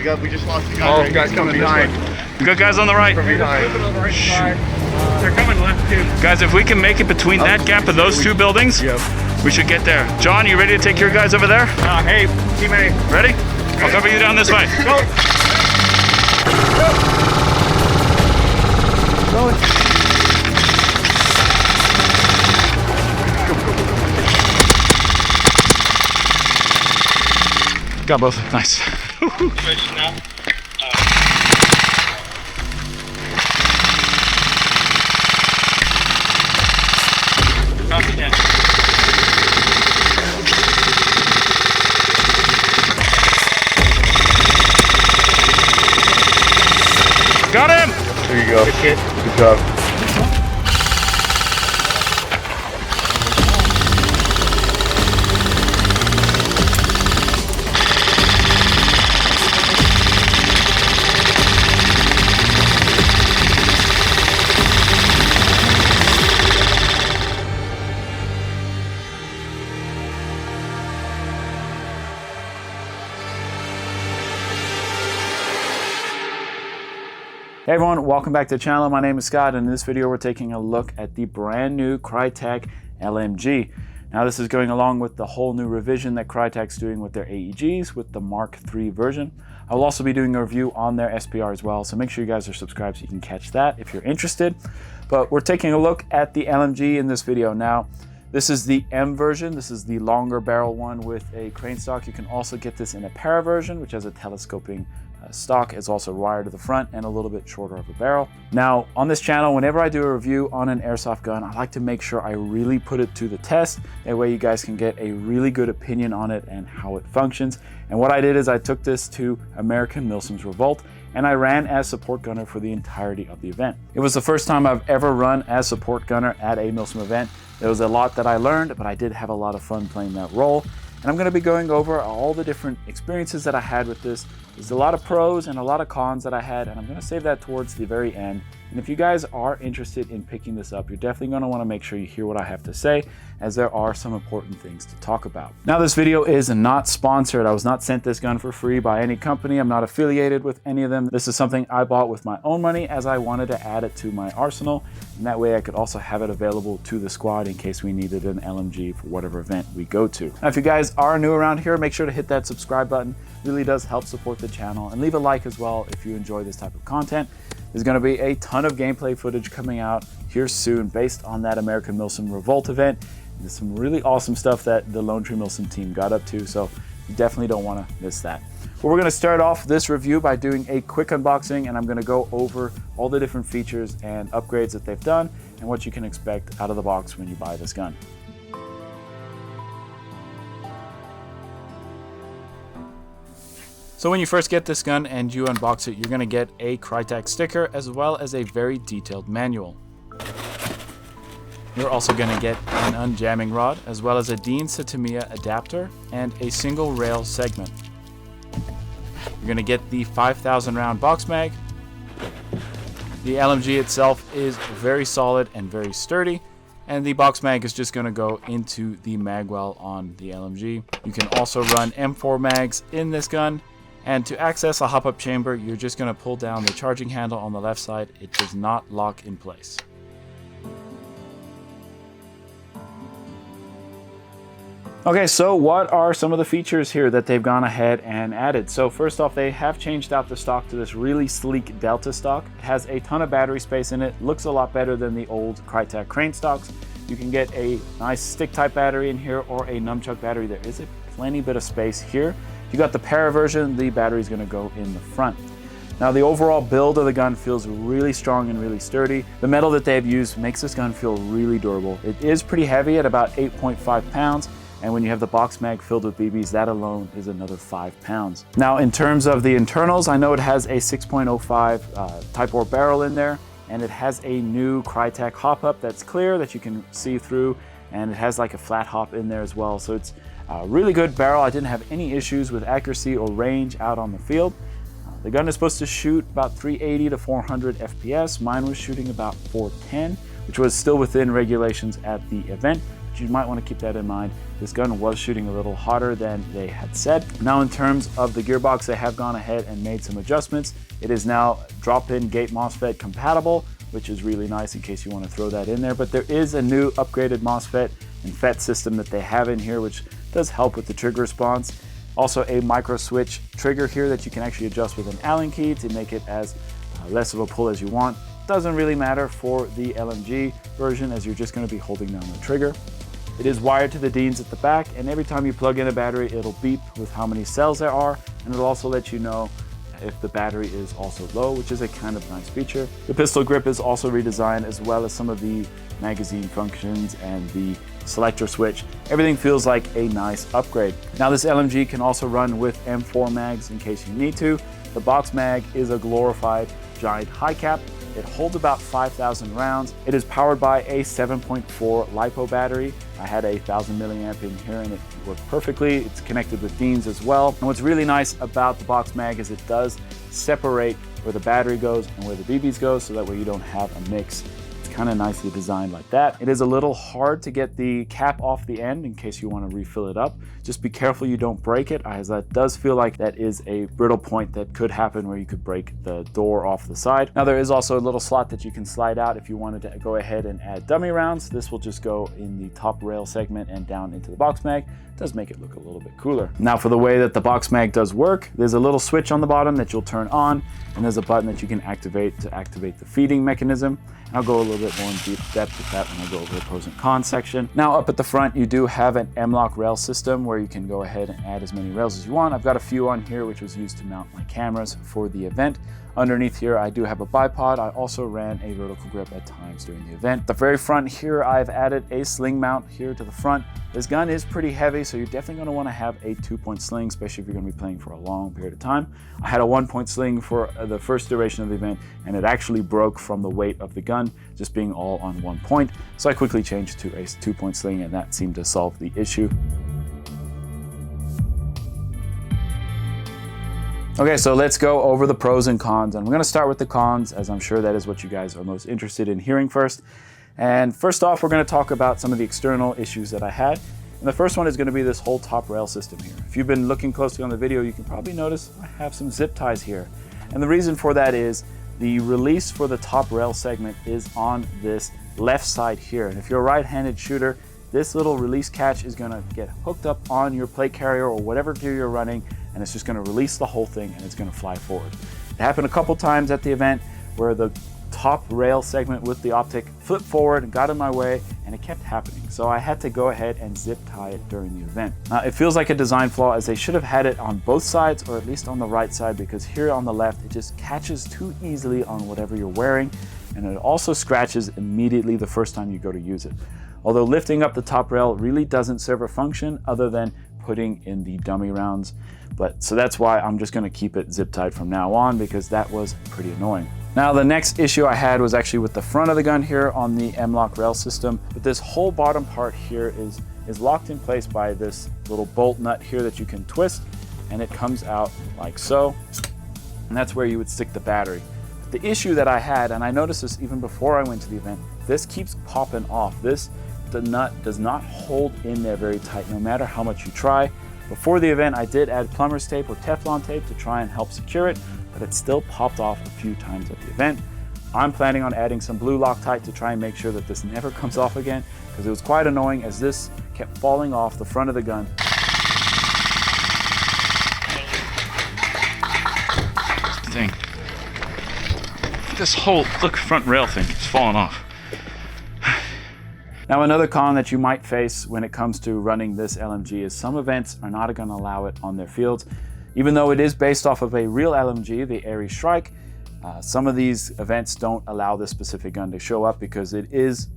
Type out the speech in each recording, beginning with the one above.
We just lost the guy. Oh, guys coming behind. Good guys on the right. From behind. They're coming left too. Guys, if we can make it between that gap of those two buildings, we should get there. John, you ready to take your guys over there? Hey, Team A. Ready? I'll cover you down this way. Go. Got both. Nice. Got him! There you go. Good kid. Good job. Hey everyone, welcome back to the channel. My name is Scott, and in this video we're taking a look at the brand new Krytac LMG. Now this is going along with the whole new revision that Krytac's doing with their AEGs with the Mark III version. I will also be doing a review on their SPR as well, so make sure you guys are subscribed so you can catch that if you're interested. But we're taking a look at the LMG in this video. Now, this is the M version. This is the longer barrel one with a crane stock. You can also get this in a para version, which has a telescoping stock. Is also wired to the front and a little bit shorter of a barrel. Now on this channel, whenever I do a review on an airsoft gun, I like to make sure I really put it to the test. That way you guys can get a really good opinion on it and how it functions. And what I did is I took this to American Milsim's Revolt and I ran as support gunner for the entirety of the event. It was the first time I've ever run as support gunner at a Milsim event. There was a lot that I learned, but I did have a lot of fun playing that role. And I'm going to be going over all the different experiences that I had with this. There's a lot of pros and a lot of cons that I had, and I'm going to save that towards the very end. And if you guys are interested in picking this up, you're definitely going to want to make sure you hear what I have to say, as there are some important things to talk about. Now, this video is not sponsored. I was not sent this gun for free by any company. I'm not affiliated with any of them. This is something I bought with my own money as I wanted to add it to my arsenal. And that way I could also have it available to the squad in case we needed an LMG for whatever event we go to. Now, if you guys are new around here, make sure to hit that subscribe button. It really does help support the channel, and leave a like as well if you enjoy this type of content. There's going to be a ton of gameplay footage coming out here soon based on that American Milsim Revolt event. There's some really awesome stuff that the Lone Tree Milsim team got up to, so you definitely don't want to miss that. But we're going to start off this review by doing a quick unboxing, and I'm going to go over all the different features and upgrades that they've done and what you can expect out of the box when you buy this gun. So when you first get this gun and you unbox it, you're going to get a Krytac sticker as well as a very detailed manual. You're also going to get an unjamming rod as well as a Dean to Tamiya adapter and a single rail segment. You're going to get the 5,000 round box mag. The LMG itself is very solid and very sturdy, and the box mag is just going to go into the mag well on the LMG. You can also run M4 mags in this gun. And to access a hop-up chamber, you're just going to pull down the charging handle on the left side. It does not lock in place. Okay, so what are some of the features here that they've gone ahead and added? So first off, they have changed out the stock to this really sleek Delta stock. It has a ton of battery space in it. Looks a lot better than the old Krytac crane stocks. You can get a nice stick type battery in here or a nunchuck battery. There is a plenty bit of space here. If you got the para version, the battery is going to go in the front. Now the overall build of the gun feels really strong and really sturdy. The metal that they've used makes this gun feel really durable. It is pretty heavy at about 8.5 pounds, and when you have the box mag filled with BBs, that alone is another 5 pounds. Now in terms of the internals, I know it has a 6.05 Type 4 barrel in there, and it has a new Krytac hop-up that's clear that you can see through, and it has like a flat hop in there as well. So it's a really good barrel. I didn't have any issues with accuracy or range out on the field. The gun is supposed to shoot about 380 to 400 FPS. Mine was shooting about 410, which was still within regulations at the event. but you might want to keep that in mind. This gun was shooting a little hotter than they had said. Now in terms of the gearbox, they have gone ahead and made some adjustments. It is now drop-in gate MOSFET compatible, which is really nice in case you want to throw that in there. But there is a new upgraded MOSFET and FET system that they have in here, which does help with the trigger response. Also a micro switch trigger here that you can actually adjust with an Allen key to make it as less of a pull as you want. Doesn't really matter for the LMG version, as you're just going to be holding down the trigger. It is wired to the Deans at the back, and every time you plug in a battery, it'll beep with how many cells there are, and it'll also let you know if the battery is also low, which is a kind of nice feature. The pistol grip is also redesigned, as well as some of the magazine functions and the selector switch. Everything feels like a nice upgrade. Now this LMG can also run with M4 mags in case you need to. The box mag is a glorified giant high cap. It holds about 5,000 rounds. It is powered by a 7.4 LiPo battery. I had a 1,000 milliamp in here and it worked perfectly. It's connected with Deans as well. And what's really nice about the box mag is it does separate where the battery goes and where the BBs go, so that way you don't have a mix. Kind of nicely designed like that. It is a little hard to get the cap off the end in case you want to refill it up. Just be careful you don't break it, as that does feel like that is a brittle point that could happen where you could break the door off the side. Now there is also a little slot that you can slide out if you wanted to go ahead and add dummy rounds. This will just go in the top rail segment and down into the box mag. It does make it look a little bit cooler. Now for the way that the box mag does work, there's a little switch on the bottom that you'll turn on, and there's a button that you can activate to activate the feeding mechanism. I'll go a little bit more in deep depth with that when I go over the pros and cons section. Now up at the front, you do have an M-LOK rail system where you can go ahead and add as many rails as you want. I've got a few on here, which was used to mount my cameras for the event. Underneath here, I do have a bipod. I also ran a vertical grip at times during the event. The very front here, I've added a sling mount here to the front. This gun is pretty heavy, so you're definitely gonna wanna have a 2-point sling, especially if you're gonna be playing for a long period of time. I had a 1-point sling for the first duration of the event, and it actually broke from the weight of the gun, just being all on 1 point. So I quickly changed to a 2-point sling, and that seemed to solve the issue. Okay, so let's go over the pros and cons, and we're gonna start with the cons, as I'm sure that is what you guys are most interested in hearing first. And first off, we're gonna talk about some of the external issues that I had. And the first one is gonna be this whole top rail system here. If you've been looking closely on the video, you can probably notice I have some zip ties here. And the reason for that is the release for the top rail segment is on this left side here. And if you're a right-handed shooter, this little release catch is gonna get hooked up on your plate carrier or whatever gear you're running, and it's just gonna release the whole thing and it's gonna fly forward. It happened a couple times at the event where the top rail segment with the optic flipped forward and got in my way, and it kept happening. So I had to go ahead and zip tie it during the event. Now it feels like a design flaw, as they should have had it on both sides, or at least on the right side, because here on the left, it just catches too easily on whatever you're wearing, and it also scratches immediately the first time you go to use it. Although lifting up the top rail really doesn't serve a function other than putting in the dummy rounds. So that's why I'm just gonna keep it zip tied from now on, because that was pretty annoying. Now the next issue I had was actually with the front of the gun here on the M-LOK rail system. But this whole bottom part here is locked in place by this little bolt nut here that you can twist, and it comes out like so. And that's where you would stick the battery. The issue that I had, and I noticed this even before I went to the event, this keeps popping off. The nut does not hold in there very tight, no matter how much you try. Before the event, I did add plumber's tape or Teflon tape to try and help secure it, but it still popped off a few times at the event. I'm planning on adding some blue Loctite to try and make sure that this never comes off again, because it was quite annoying as this kept falling off the front of the gun. Thing. This whole front rail thing keeps falling off. Now another con that you might face when it comes to running this LMG is some events are not going to allow it on their fields. Even though it is based off of a real LMG, the Avery Shrike, some of these events don't allow this specific gun to show up because it is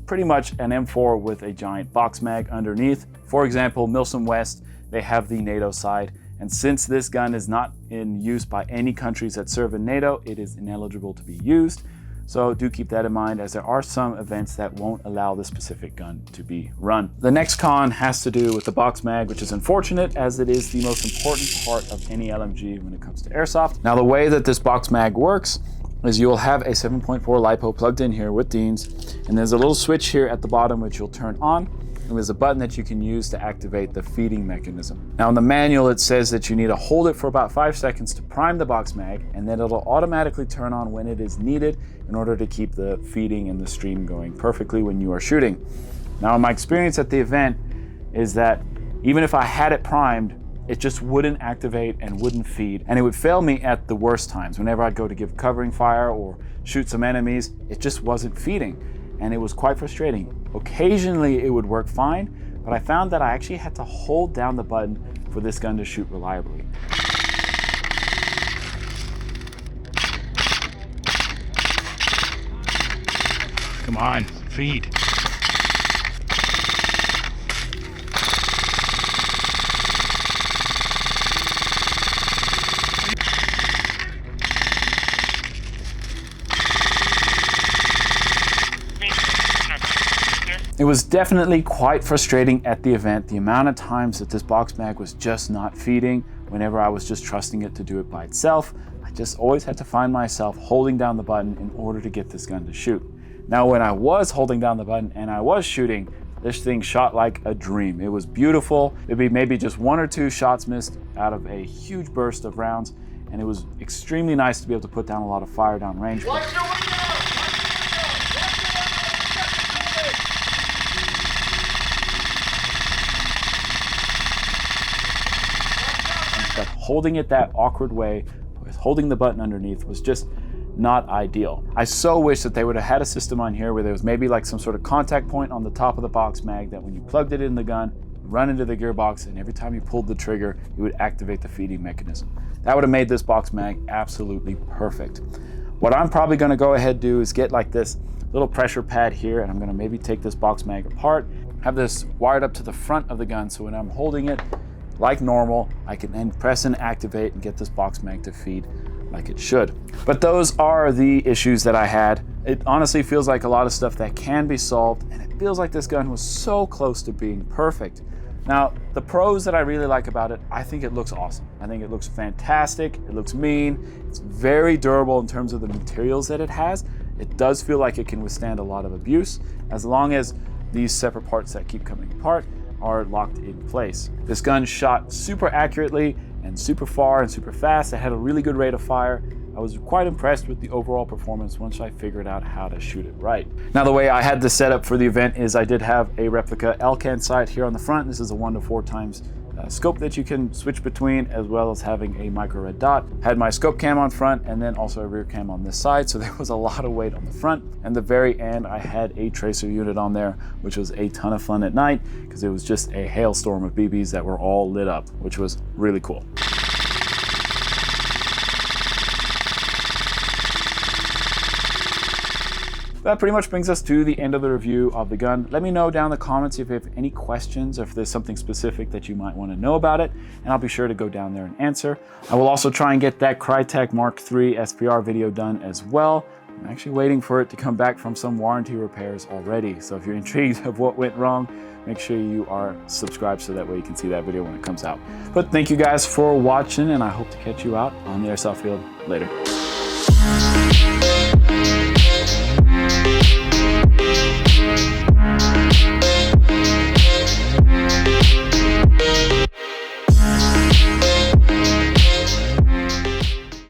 pretty much an M4 with a giant box mag underneath. For example, Milsim West, they have the NATO side, and since this gun is not in use by any countries that serve in NATO, it is ineligible to be used. So do keep that in mind, as there are some events that won't allow this specific gun to be run. The next con has to do with the box mag, which is unfortunate, as it is the most important part of any LMG when it comes to airsoft. Now the way that this box mag works is you'll have a 7.4 LiPo plugged in here with Deans, and there's a little switch here at the bottom which you'll turn on, It was a button that you can use to activate the feeding mechanism. Now in the manual it says that you need to hold it for about 5 seconds to prime the box mag, and then it'll automatically turn on when it is needed in order to keep the feeding and the stream going perfectly when you are shooting. Now in my experience at the event is that even if I had it primed, it just wouldn't activate and wouldn't feed, and it would fail me at the worst times. Whenever I'd go to give covering fire or shoot some enemies, it just wasn't feeding, and it was quite frustrating. Occasionally it would work fine, but I found that I actually had to hold down the button for this gun to shoot reliably. Come on, feed. It was definitely quite frustrating at the event, the amount of times that this box mag was just not feeding whenever I was just trusting it to do it by itself. I just always had to find myself holding down the button in order to get this gun to shoot. Now when I was holding down the button and I was shooting, this thing shot like a dream. It was beautiful. It'd be maybe just 1 or 2 shots missed out of a huge burst of rounds, and it was extremely nice to be able to put down a lot of fire down range. But holding it that awkward way, with holding the button underneath, was just not ideal. I so wish that they would have had a system on here where there was maybe like some sort of contact point on the top of the box mag that when you plugged it in the gun, run into the gearbox, and every time you pulled the trigger, it would activate the feeding mechanism. That would have made this box mag absolutely perfect. What I'm probably gonna go ahead and do is get like this little pressure pad here, and I'm gonna maybe take this box mag apart, have this wired up to the front of the gun, so when I'm holding it like normal, I can then press and activate and get this box mag to feed like it should. But those are the issues that I had. It honestly feels like a lot of stuff that can be solved, and it feels like this gun was so close to being perfect. Now, the pros that I really like about it, I think it looks awesome. I think it looks fantastic, it looks mean, it's very durable in terms of the materials that it has. It does feel like it can withstand a lot of abuse, as long as these separate parts that keep coming apart are locked in place. This gun shot super accurately and super far and super fast. It had a really good rate of fire. I was quite impressed with the overall performance once I figured out how to shoot it right. Now the way I had this set up for the event is I did have a replica Elcan sight here on the front. This is a 1 to 4 times scope that you can switch between, as well as having a micro red dot. Had my scope cam on front and then also a rear cam on this side, so there was a lot of weight on the front. And the very end I had a tracer unit on there, which was a ton of fun at night because it was just a hailstorm of BBs that were all lit up, which was really cool. That pretty much brings us to the end of the review of the gun. Let me know down in the comments if you have any questions or if there's something specific that you might want to know about it, and I'll be sure to go down there and answer. I will also try and get that Krytac Mark III SPR video done as well. I'm actually waiting for it to come back from some warranty repairs already, so if you're intrigued of what went wrong, make sure you are subscribed so that way you can see that video when it comes out. But thank you guys for watching, and I hope to catch you out on the airsoft field later.